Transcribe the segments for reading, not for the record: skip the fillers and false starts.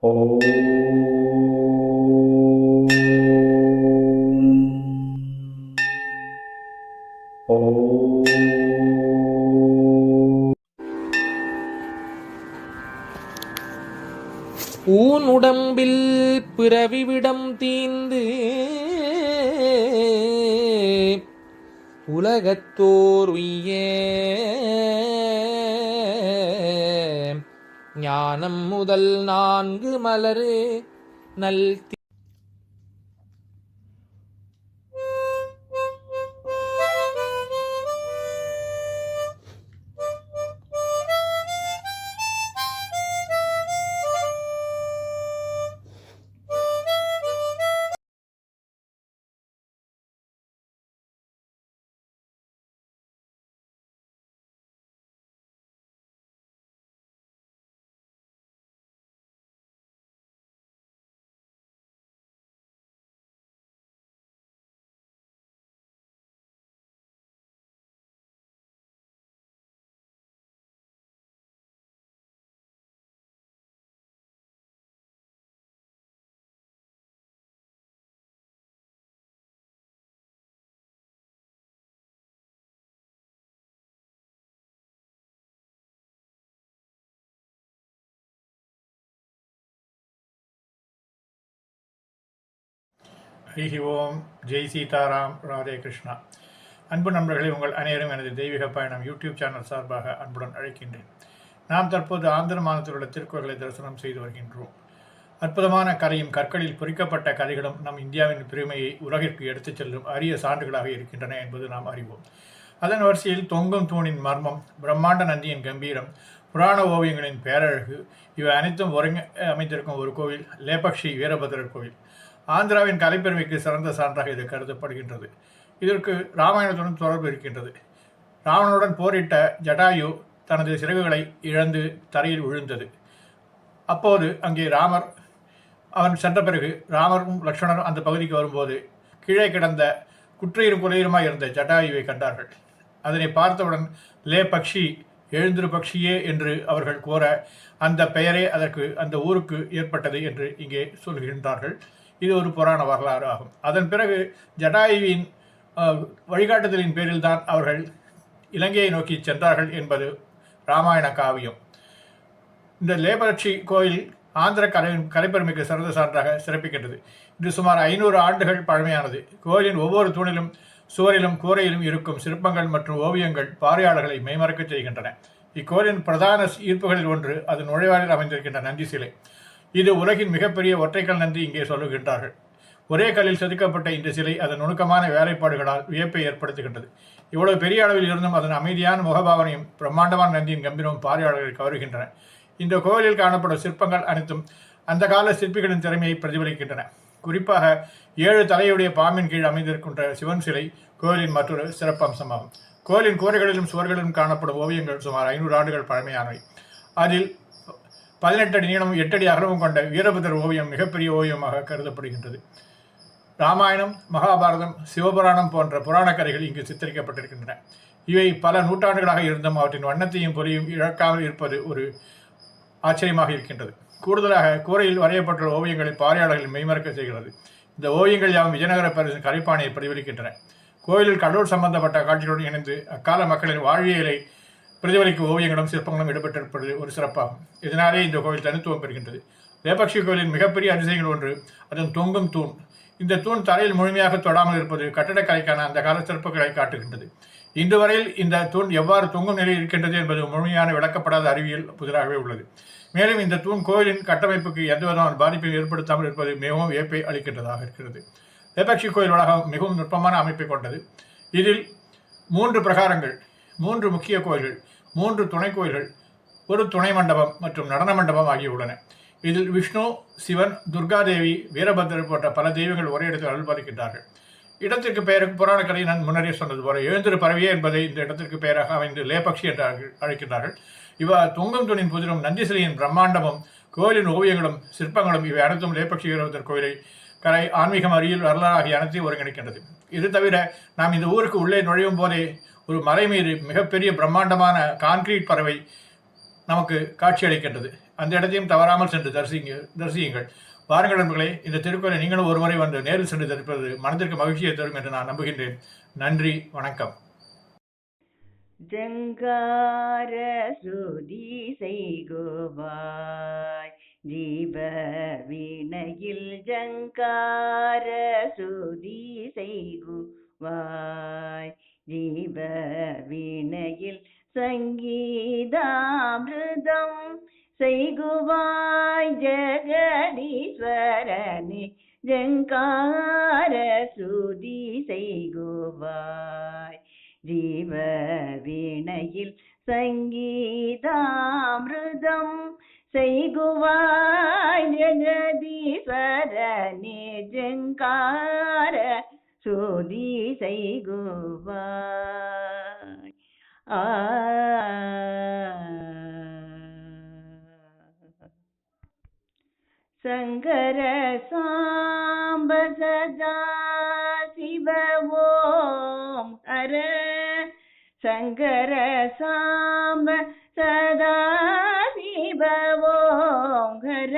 ஓம் ஓம் ஊன் உடம்பில் பிறவிவிடம் தீந்து உலகத்தோர் உய்ய ஞானம் முதல் 4 மலரு நல் ஹரி ஓம் ஜெய் சீதாராம் ராதே கிருஷ்ணா. அன்பு நண்பர்களே, உங்கள் அனைவரும் எனது தெய்வீக பயணம் யூடியூப் சேனல் சார்பாக அன்புடன் அழைக்கின்றேன். நாம் தற்போது ஆந்திர மாநிலத்தில் உள்ள திருக்கோயில்களை தரிசனம் செய்து வருகின்றோம். அற்புதமான கதையும் கற்களில் பொறிக்கப்பட்ட கதைகளும் நம் இந்தியாவின் பெருமையை உலகிற்கு எடுத்துச் செல்லும் அரிய சான்றுகளாக இருக்கின்றன என்பது நாம் அறிவோம். அதன் வரிசையில் தொங்கும் தூணின் மர்மம், பிரம்மாண்ட நந்தியின் கம்பீரம், புராண ஓவியங்களின் பேரழகு இவை அனைத்தும் ஒருங்கி அமைந்திருக்கும் ஒரு கோவில் லேபக்ஷி வீரபத்ரர் கோவில். ஆந்திராவின் கலைப்பெருமைக்கு சிறந்த சான்றாக இது கருதப்படுகின்றது. இதற்கு ராமாயணத்துடன் தொடர்பு இருக்கின்றது. ராவணனுடன் போரிட்ட ஜடாயு தனது சிறகுகளை இழந்து தரையில் விழுந்தது. அப்போது அங்கே அவன் சென்ற பிறகு ராமரும் லக்ஷ்மணரும் அந்த பகுதிக்கு வரும்போது கீழே கிடந்த குற்றையிரும் குறையுமாய் இருந்த ஜடாயுவை கண்டார்கள். அதனை பார்த்தவுடன் லே பக்ஷி, எழுந்திரு பக்ஷியே என்று அவர்கள் கூற அந்த பெயரே அதற்கு அந்த ஊருக்கு ஏற்பட்டது என்று இங்கே சொல்கின்றார்கள். இது ஒரு புராண வரலாறு ஆகும். அதன் பிறகு ஜடாயுவின் வழிகாட்டுதலின் பேரில் தான் அவர்கள் இலங்கையை நோக்கி சென்றார்கள் என்பது இராமாயண காவியம். இந்த லேபரட்சி கோயில் ஆந்திர கலைப்பெருமைக்கு சிறந்த சான்றாக சிறப்பிக்கின்றது. இது சுமார் 500 ஆண்டுகள் பழமையானது. கோயிலின் ஒவ்வொரு தூணிலும் சுவரிலும் கூரையிலும் இருக்கும் சிற்பங்கள் மற்றும் ஓவியங்கள் பார்வையாளர்களை மெய்மறக்க செய்கின்றன. இக்கோயிலின் பிரதான ஈர்ப்புகளில் ஒன்று அது நுழைவாயில் அமைந்திருக்கின்ற நந்தி சிலை. இது உலகின் மிகப்பெரிய ஒற்றைக்கல் நந்தி இங்கே சொல்லுகின்றார்கள். ஒரே கல்லில் செதுக்கப்பட்ட இந்த சிலை அதன் நுணுக்கமான வேலைப்பாடுகளால் வியப்பை ஏற்படுத்துகின்றது. இவ்வளவு பெரிய அளவில் இருந்தும் அதன் அமைதியான முகபாவனையும் பிரம்மாண்டமான நந்தியின் கம்பீரமும் பார்வையாளர்களை கவருகின்றன. இந்த கோவிலில் காணப்படும் சிற்பங்கள் அனைத்தும் அந்த கால சிற்பிகளின் திறமையை பிரதிபலிக்கின்றன. குறிப்பாக 7 தலையுடைய பாம்பின் கீழ் அமைந்திருக்கின்ற சிவன் சிலை கோயிலின் மற்றொரு சிறப்பம்சமாகும். கோயிலின் கூரைகளிலும் சுவர்களிலும் காணப்படும் ஓவியங்கள் சுமார் 500 ஆண்டுகள் பழமையானவை. அதில் 18 அடி நீளமும் 8 அடி அகலமும் கொண்ட வீரபத்ரர் ஓவியம் மிகப்பெரிய ஓவியமாக கருதப்படுகின்றது. ராமாயணம், மகாபாரதம், சிவபுராணம் போன்ற புராண கதைகள் இங்கு சித்தரிக்கப்பட்டிருக்கின்றன. இவை பல நூற்றாண்டுகளாக இருந்தும் அவற்றின் வண்ணத்தையும் பொலியும் இழக்காமல் இருப்பது ஒரு ஆச்சரியமாக இருக்கின்றது. கூடுதலாக கூரையில் வரையப்பட்டுள்ள ஓவியங்களை பார்வையாளர்கள் மெய்மறக்க செய்கிறது. இந்த ஓவியங்கள் யாவும் விஜயநகர பரிசின் கலைப்பாணியை பிரதிபலிக்கின்றன. கோயிலில் கடவுள் சம்பந்தப்பட்ட காட்சிகளுடன் இணைந்து அக்கால மக்களின் வாழ்வியலை பிரதிபலிக்கும் ஓவியங்களும் சிற்பங்களும் ஈடுபட்டிருப்பது ஒரு சிறப்பாகும். இதனாலே இந்த கோயில் தனித்துவம் பெறுகின்றது. லேபக்ஷி கோயிலின் மிகப்பெரிய அதிசயங்கள் ஒன்று அதன் தொங்கும் தூண். இந்த தூண் தரையில் முழுமையாக தொடாமல் இருப்பது கட்டடக்கலைக்கான அந்த கால சிறப்புகளை காட்டுகின்றது. இன்று வரையில் இந்த தூண் எவ்வாறு தொங்கும் நிலையில் இருக்கின்றது என்பது முழுமையான விளக்கப்படாத அறிவியல் புதிராகவே உள்ளது. மேலும் இந்த தூண் கோயிலின் கட்டமைப்புக்கு எந்தவிதமான பாதிப்பையும் ஏற்படுத்தாமல் இருப்பது மிகவும் வியப்பை அளிக்கின்றதாக இருக்கிறது. லேபக்ஷி கோயில் வளாகம் மிகவும் நுட்பமான அமைப்பை கொண்டது. இதில் 3 பிரகாரங்கள், 3 முக்கிய கோயில்கள், 3 துணை கோயில்கள், ஒரு துணை மண்டபம் மற்றும் நடன மண்டபம் ஆகிய உள்ளன. இதில் விஷ்ணு, சிவன், துர்காதேவி, வீரபத்ரர் போன்ற பல தெய்வங்கள் ஒரே இடத்தில் அருள்பாலிக்கின்றார்கள். இடத்திற்கு பெயருக்கு புராண கதை நான் முன்னரே சொன்னது போல எழுந்திரு பறவையே என்பதை இந்த இடத்திற்கு பெயராக அமைந்து லேபக்ஷி என்று அழைக்கின்றார்கள். இவ்வாறு தொங்கும் துணின் புதிரும் நந்தி சிலையின் பிரம்மாண்டமும் கோயிலின் ஓவியங்களும் சிற்பங்களும் இவை அனைத்தும் லேபக்ஷி வீரபத்ரர் கோயிலை கலை, ஆன்மீகம், அறிவியல், வரலாறு ஆகிய அனைத்தையும் ஒருங்கிணைக்கின்றது. இது தவிர நாம் இந்த ஊருக்கு உள்ளே நுழையும் போதே ஒரு மலை மீது மிகப்பெரிய பிரம்மாண்டமான கான்கிரீட் பறவை நமக்கு காட்சி அளிக்கின்றது. அந்த இடத்தையும் தவறாமல் சென்று தரிசியுங்கள். வாருங்கள் நண்பர்களே, இந்த திருக்குறளை நீங்களும் ஒருமுறை வந்து நேரில் சென்று தரிப்பது மனதிற்கு மகிழ்ச்சியை தரும் என்று நான் நம்புகின்றேன். நன்றி, வணக்கம். ஜங்கார சுதி செய்குவாய் ஜீவ வீணையில் ஜங்கார சுதி செய்குவாய் ஜீவ வீணையில் சங்கீதாமிருதம் செய்குவாய் ஜெகதீஸ்வரனே ஜங்கார சுதி செய்குவாய் ஜீவ வீணையில் சங்கீதாமிருதம் செய்குவாய் ஜெகதீஸ்வரனே ஜங்கார சுதி செய்குவாய். சங்கர சாம்ப சதா சிவ ஓம் ஹர சங்கர சாம்ப சதா சிவ ஓம் ஹர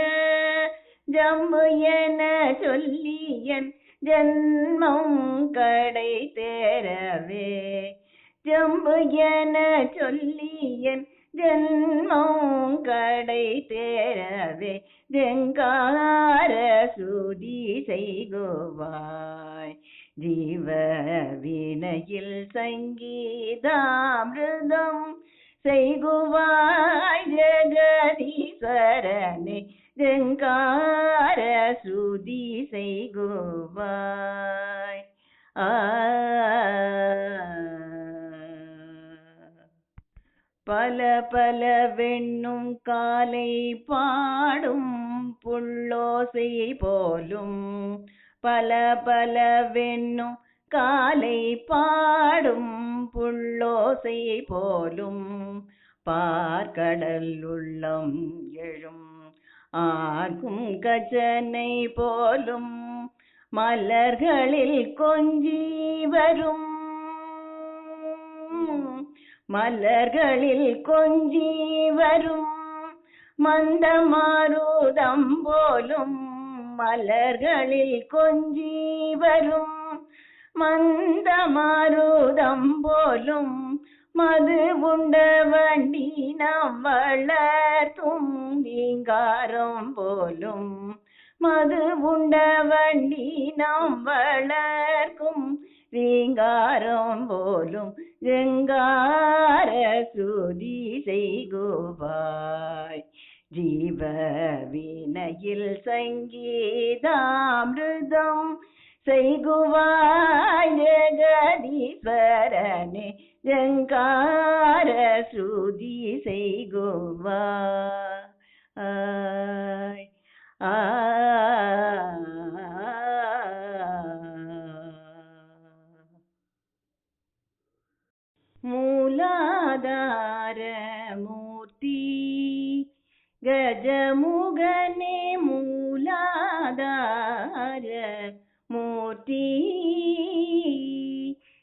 ஜம்பு என சொல்லியன் ஜன்மம் கடை தேரவே ஜம்பு என சொல்லியன் ஜன்மம் கடை தேரவே ஜங்கார சுதி செய்குவாய் ஜீவ வீணையில் சங்கீதாமிருதம் செய்குவாய் ஜெகதீஸ்வரனே ஜங்கார சுதி செய்குவாய். பல பல வெண்ணும் காலை பாடும் புள்ளோசை போலும் பல பல வெண்ணும் காலை பாடும் புள்ளோசை போலும் பார்க்கடல் உள்ளம் எழும் ஆர்க்கும் கஜனை போலும் மலர்களில் கொஞ்சி வரும் மலர்களில் கொஞ்சி வரும் மந்தமாருதம் போலும் மலர்களில் கொஞ்சி வரும் மந்தமாருதம் போலும் மது உண்ட வண்டி நாம் வளர்த்தும் நீங்காரம் போலும் மது உண்ட வண்டி நாம் வளர்க்கும் ரீங்காரம் போலும் ஜங்கார சுதி செய்குவாய் ஜீவ வீணையில் சங்கீதாமிருதம் செய்குவாய் ஜெகதீஸ்வரனே ஜங்கார சுதி செய்குவாய். மூலாதார மூர்த்தி கஜமுகனே மூலாதார மூர்த்தி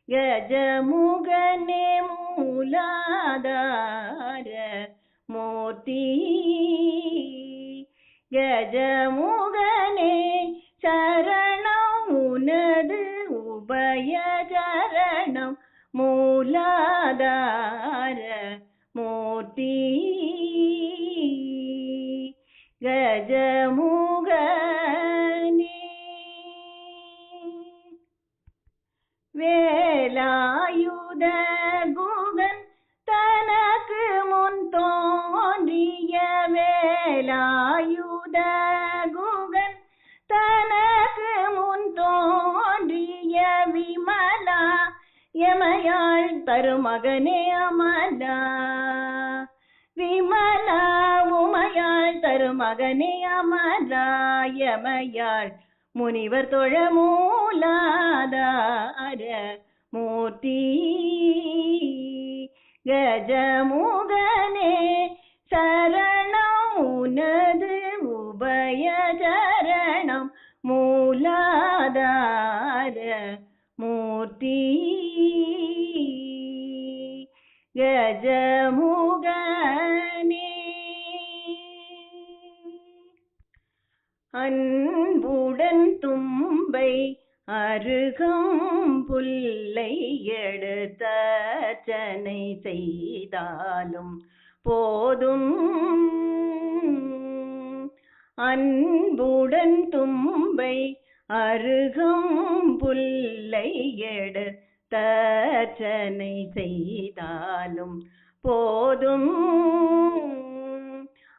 கஜமுகனே மூலாதார மூர்த்தி கஜமுகனே சரணம் உனது உபய சரணம் மூலாதார மூர்த்தி கஜமுகனே வேலாயுத குகன் தனக்கு முன் தோன்றிய வேலாயுத குகன் தனக்கு முன் தோன்றிய விமலா யமயாள் தருமகனே அமலா விமலா உமையாள் தருமகனே அமலா யமயாள் முனிவர் தொழ மூலாதார மூர்த்தி கஜமுகனே சரணம் உனது உபய சரணம் மூலாதார மூர்த்தி கஜமுகனே. அன்புடன் தும்பை அருகம் புல்லை எடுத்தர்ச்சனை செய்தாலும் போதும். அன்புடன் தும்பை அருகம் புல்லை எடுத்தர்ச்சனை செய்தாலும் போதும்.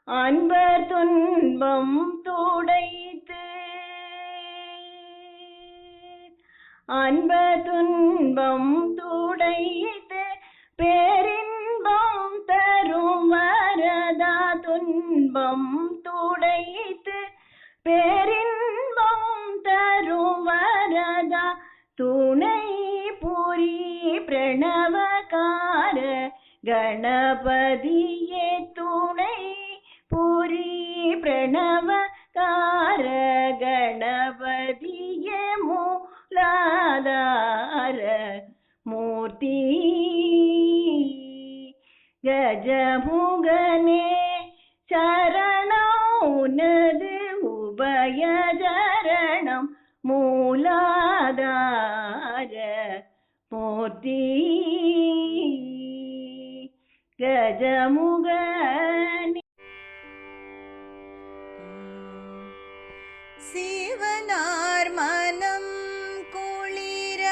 அன்பர் துன்பம் துடைத்து அன்பர் துன்பம் துடைத்து பேரின்பம் தரும் வரதா. துன்பம் துடைத்து பேரின்பம் தரும் வரதா. துணை புரி பிரணவகார கணபதியே துணை புரி பிரணவகார கணபதியே மூலாதார மூர்த்தி. கஜமுகனே சரணம் உனது உபய சரணம் மூலாதார மூர்த்தி. கஜமுகனே சிவனார் மனம் குளிர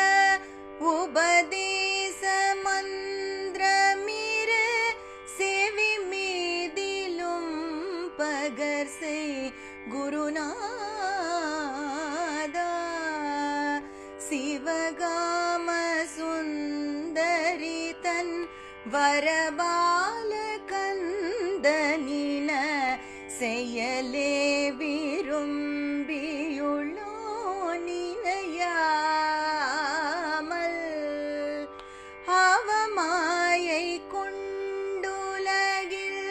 உபதேச மந்திரமிரு செவி மீதிலும் பகர்சை குருநாதா. சிவகாம சுந்தரி தன் வரபால கந்தனின செயலே விரும்பியுள்ளோ நினையாமல் அவமாயை கொண்டுலகில்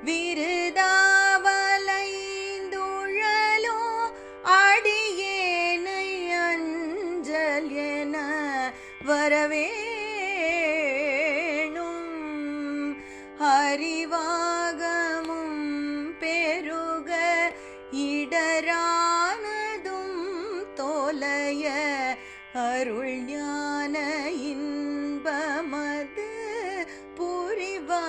விருதாவலைந்துழலோ அடியேனை அஞ்சல் என வரவேணும். அறிவாகமும் பெருக இடரானதும் தோலைய அருள் ஞான இன்பமது புரிவாயே.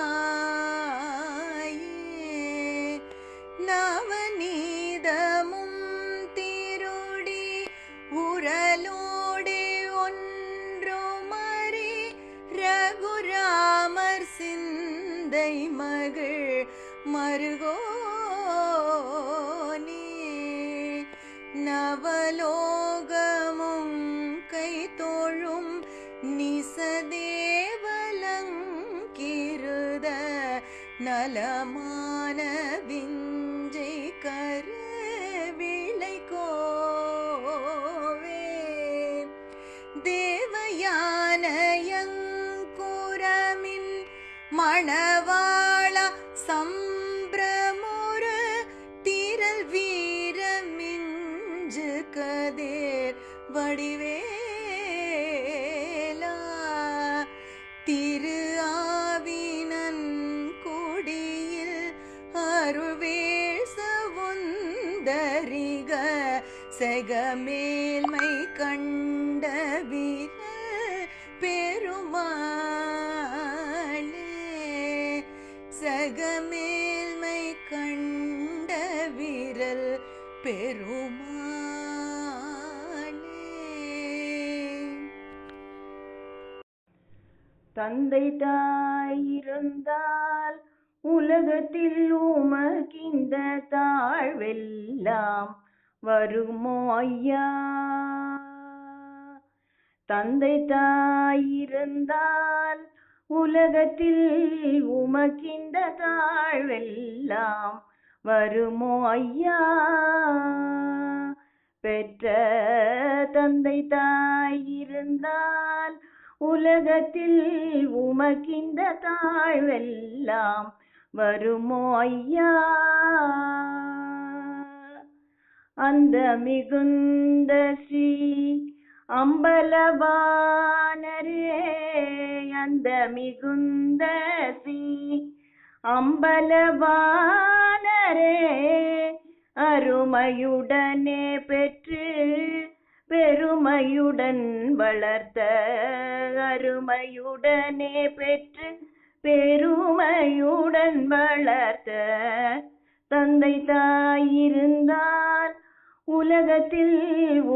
நவநீதமும் திருடி உரலோடு ஒன்றுமறி ரகுராமர் சிந்தை மகள் மருகோனே. நவலோகமும் கை தோழும் நிசதேவலங்கிருத நலமான விஞ்சை கருவிளை கோவே. தேவயானயங்குரமின் மணவாள சம்பிரமுரு திரள் வீரமிஞ்சு கதேர் வடிவேலா. திரு ஆவினன் குடியில் அருள்வேள் சவுந்தரிக செகமேல்மை கண்ட வீரல் பெருமாளே. சகமேல்மை கண்ட வீரல் பெருமாளே. தந்தை தாய் இருந்தால் உலகத்தில் உமக்கிந்த தாழ்வெல்லாம் வருமோ ஐயா. தந்தை தாய் இருந்தால் உலகத்தில் உமக்கிந்த தாழ்வெல்லாம் வருமோ ஐயா. பெற்ற தந்தை தாய் இருந்தால் உலகத்தில் உமக்கிந்த தாழ்வெல்லாம் வருமோ ஐயா. அந்த மிகுந்த ஸ்ரீ அம்பலவானரே, அந்த மிகுந்த ஸ்ரீ அம்பலவானரே, அருமையுடனே பெற்று பெருமையுடன் வளர்த்த அருமையுடனே பெற்று பெருமையுடன் வளர்த்த தந்தை தாயிருந்தால் உலகத்தில்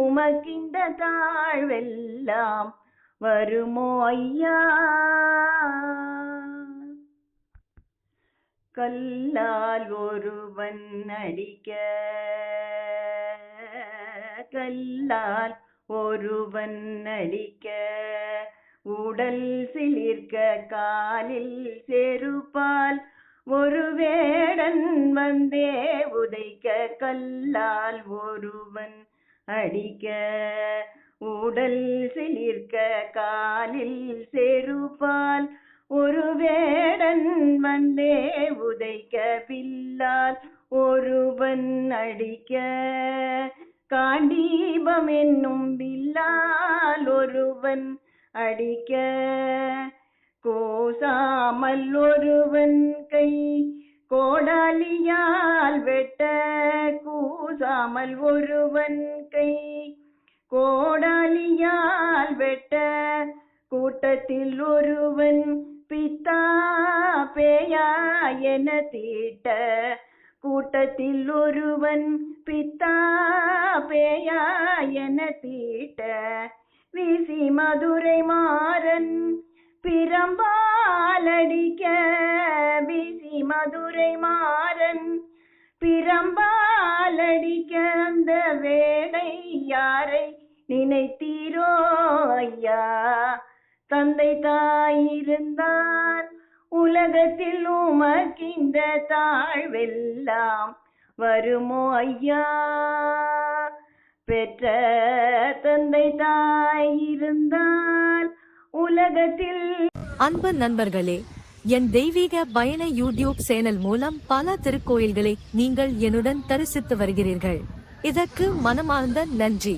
உமக்கிந்த தாழ்வெல்லாம் வருமோ ஐயா? கல்லால் ஒருவன் அடிக்க கல்லால் ஒருவன் அடிக்க உடல் சிலிர்க்க காலில் செருப்பால் ஒரு வேடன் வந்தே உதைக்க கல்லால் ஒருவன் அடிக்க உடல் சிலிர்க்க காலில் செருப்பால் ஒரு வேடன் வந்தே உதைக்க பில்லால் ஒருவன் அடிக்க காண்டீபம் என்னும் பில்லால் ஒருவன் அடிக்க கோசாமல் ஒருவன் கை கோடாலியால் வெட்ட கூசாமல் ஒருவன் கை கோடாலியால் வெட்ட கூட்டத்தில் ஒருவன் பித்தா பேயா என தீட்ட கூட்டத்தில் ஒருவன் பித்தா பேயா என தீட்ட வீசி மதுரை மாறன் பிரம்பாலடிக்க வீசி மதுரை மாறன் பிரம்பாலடிக்க அந்த வேடை யாரை நினைத்தீரோ ஐயா? தந்தை தாயிருந்தால் உலகத்தில் உமக்கிந்த தாழ்வெல்லாம் வருமோ ஐயா? பெற்ற தந்தை தாயிருந்தால் உலகத்தில். அன்பு நண்பர்களே, என் தெய்வீக பயண யூடியூப் சேனல் மூலம் பல திருக்கோயில்களை நீங்கள் என்னுடன் தரிசித்து வருகிறீர்கள். இதற்கு மனமார்ந்த நன்றி.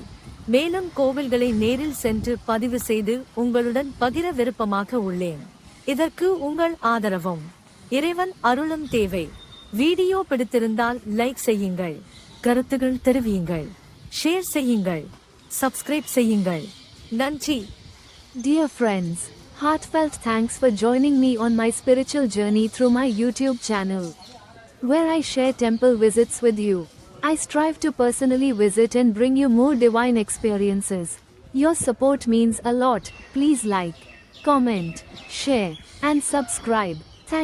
மேலும் கோவில்களை நேரில் சென்று பதிவு செய்து உங்களுடன் பகிர விருப்பமாக உள்ளேன். இதற்கு உங்கள் ஆதரவும் இறைவன் அருளும் தேவை. வீடியோ பிடித்திருந்தால் லைக் செய்யுங்கள், கருத்துகள் தெரிவியுங்கள், ஷேர் செய்யுங்கள், சப்ஸ்கிரைப் செய்யுங்கள். நன்றி. Dear friends, heartfelt thanks for joining me on my spiritual journey through my YouTube channel, where I share temple visits with you. I strive to personally visit and bring you more divine experiences. Your support means a lot. Please like, comment, share, and subscribe. Thank you.